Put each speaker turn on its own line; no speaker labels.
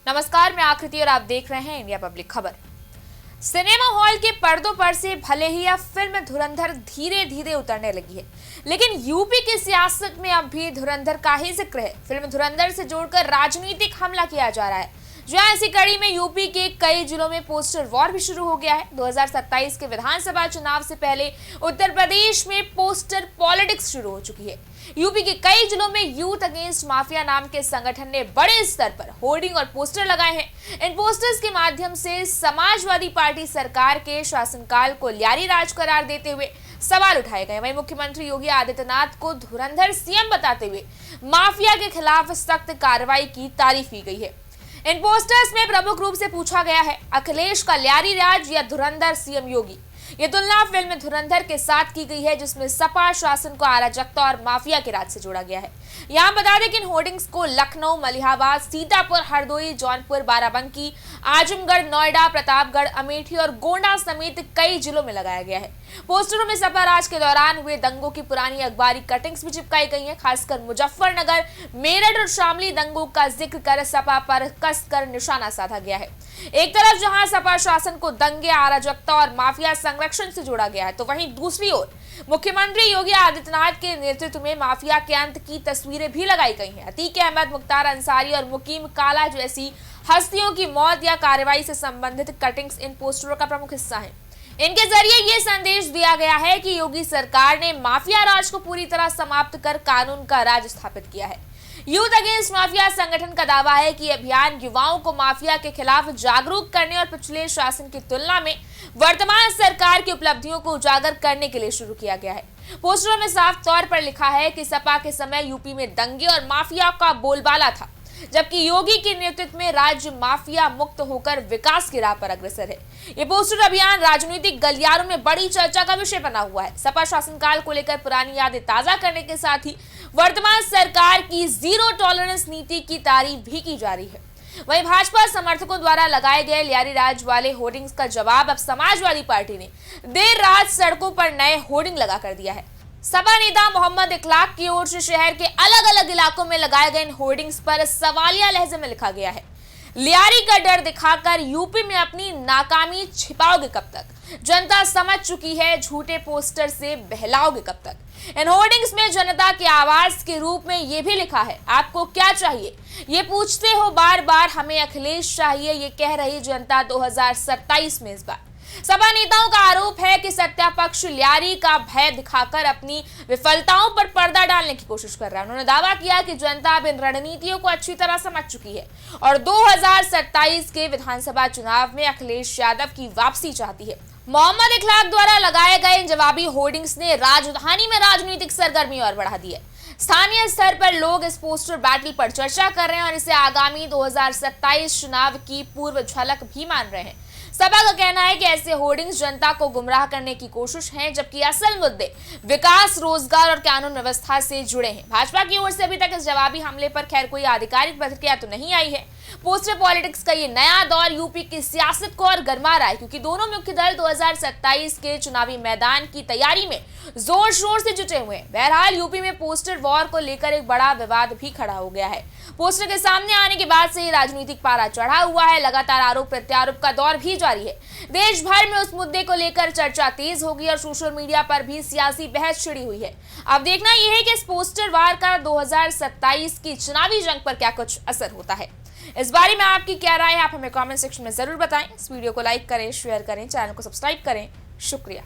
नमस्कार, मैं आकृति और आप देख रहे हैं इंडिया पब्लिक खबर। सिनेमा हॉल के पर्दों पर से भले ही अब फिल्म धुरंधर धीरे धीरे उतरने लगी है, लेकिन यूपी की सियासत में अब भी धुरंधर का ही जिक्र है। फिल्म धुरंधर से जोड़कर राजनीतिक हमला किया जा रहा है। जहां ऐसी कड़ी में यूपी के कई जिलों में पोस्टर वॉर भी शुरू हो गया है। 2027 के विधानसभा चुनाव से पहले उत्तर प्रदेश में पोस्टर पॉलिटिक्स शुरू हो चुकी है। यूपी के कई जिलों में यूथ अगेंस्ट माफिया नाम के संगठन ने बड़े स्तर पर होर्डिंग और पोस्टर लगाए हैं। इन पोस्टर्स के माध्यम से समाजवादी पार्टी सरकार के शासनकाल को ल्यारी राज करार देते हुए सवाल उठाए गए। वहीं मुख्यमंत्री योगी आदित्यनाथ को धुरंधर सीएम बताते हुए माफिया के खिलाफ सख्त कार्रवाई की तारीफ की गई है। इन पोस्टर्स में प्रमुख रूप से पूछा गया है, अखिलेश का ल्यारी राज या धुरंधर सीएम योगी। ये तुलना फिल्म धुरंधर के साथ की गई है, जिसमें सपा शासन को अराजकता और माफिया के राज से जोड़ा गया है। यहाँ बता दें कि इन होर्डिंग्स को लखनऊ, मलिहाबाद, सीतापुर, हरदोई, जौनपुर, बाराबंकी, आजमगढ़, नोएडा, प्रतापगढ़, अमेठी और गोंडा समेत कई जिलों में लगाया गया है। पोस्टरों में सपा राज के दौरान हुए दंगों की पुरानी अखबारी कटिंग्स भी चिपकाई गई हैं। खासकर मुजफ्फरनगर, मेरठ और शामली दंगों का जिक्र कर सपा पर कसकर निशाना साधा गया है। एक तरफ जहां सपा शासन को दंगे, अराजकता और माफिया संरक्षण से जोड़ा गया है, तो वहीं दूसरी ओर मुख्यमंत्री योगी आदित्यनाथ के नेतृत्व में माफिया के अंत की तस्वीरें भी लगाई गई हैं। अतीक अहमद, मुख्तार अंसारी और मुकीम काला जैसी हस्तियों की मौत या कार्रवाई से संबंधित कटिंग्स इन पोस्टरों का प्रमुख हिस्सा है। इनके जरिए ये संदेश दिया गया है कि योगी सरकार ने माफिया राज को पूरी तरह समाप्त कर कानून का राज स्थापित किया है। यूथ अगेंस्ट माफिया संगठन का दावा है कि अभियान युवाओं को माफिया के खिलाफ जागरूक करने और पिछले शासन की तुलना में वर्तमान सरकार की उपलब्धियों को उजागर करने के लिए शुरू किया गया है। पोस्टरों में साफ तौर पर लिखा है कि सपा के समय यूपी में दंगे और माफिया का बोलबाला था, जबकि योगी के नेतृत्व में राज्य माफिया मुक्त होकर विकास की राह पर अग्रसर है। ये पोस्टर अभियान राजनीतिक गलियारों में बड़ी चर्चा का विषय बना हुआ है। सपा शासनकाल को लेकर पुरानी यादें ताजा करने के साथ ही वर्तमान सरकार की जीरो टॉलरेंस नीति की तारीफ भी की जा रही है। वहीं भाजपा समर्थकों द्वारा लगाए गए ल्यारी राज वाले होर्डिंग्स का जवाब अब समाजवादी पार्टी ने देर रात सड़कों पर नए होर्डिंग लगा कर दिया है। सपा नेता मोहम्मद इखलाक की ओर से शहर के अलग अलग इलाकों में लगाए गए इन होर्डिंग्स पर सवालिया लहजे में लिखा गया है, ल्यारी का डर दिखाकर यूपी में अपनी नाकामी छिपाओगे कब तक? जनता समझ चुकी है, झूठे पोस्टर से बहलाओगे कब तक? इन होर्डिंग्स में जनता के आवाज के रूप में यह भी लिखा है, आपको क्या चाहिए? ये पूछते हो बार बार, हमें अखिलेश चाहिए, ये कह रही जनता 2027 में। इस बार सपा नेताओं का आरोप है कि सत्ता पक्ष ल्यारी का भय दिखाकर अपनी विफलताओं पर पर्दा डालने की कोशिश कर रहा है। उन्होंने दावा किया कि जनता अब इन रणनीतियों को अच्छी तरह समझ चुकी है और 2027 के विधानसभा चुनाव में अखिलेश यादव की वापसी चाहती है। मोहम्मद इखलाक द्वारा लगाए गए इन जवाबी होर्डिंग्स ने राजधानी में राजनीतिक सरगर्मी और बढ़ा दी है। स्थानीय स्तर पर लोग इस पोस्टर बैटल पर चर्चा कर रहे हैं और इसे आगामी 2027 चुनाव की पूर्व झलक भी मान रहे हैं। सपा का कहना है कि ऐसे होर्डिंग्स जनता को गुमराह करने की कोशिश है, जबकि असल मुद्दे विकास, रोजगार और कानून व्यवस्था से जुड़े हैं। भाजपा की ओर से अभी तक इस जवाबी हमले पर खैर कोई आधिकारिक प्रतिक्रिया तो नहीं आई है। पोस्टर पॉलिटिक्स का ये नया दौर यूपी की सियासत को और गरमा रहा है, क्योंकि दोनों मुख्य दल 2027 के चुनावी मैदान की तैयारी में जोर शोर से जुटे हुए हैं। बहरहाल यूपी में पोस्टर वॉर को लेकर एक बड़ा विवाद भी खड़ा हो गया है। पोस्टर के सामने आने के बाद से ही राजनीतिक पारा चढ़ा हुआ है। लगातार आरोप प्रत्यारोप का दौर भी जारी है। देश भर में उस मुद्दे को लेकर चर्चा तेज होगी और सोशल मीडिया पर भी सियासी बहस छिड़ी हुई है। अब देखना यह है कि इस पोस्टर वार का 2027 की चुनावी जंग पर क्या कुछ असर होता है। इस बारे में आपकी क्या राय है, आप हमें कमेंट सेक्शन में जरूर बताएं। इस वीडियो को लाइक करें, शेयर करें, चैनल को सब्सक्राइब करें। शुक्रिया।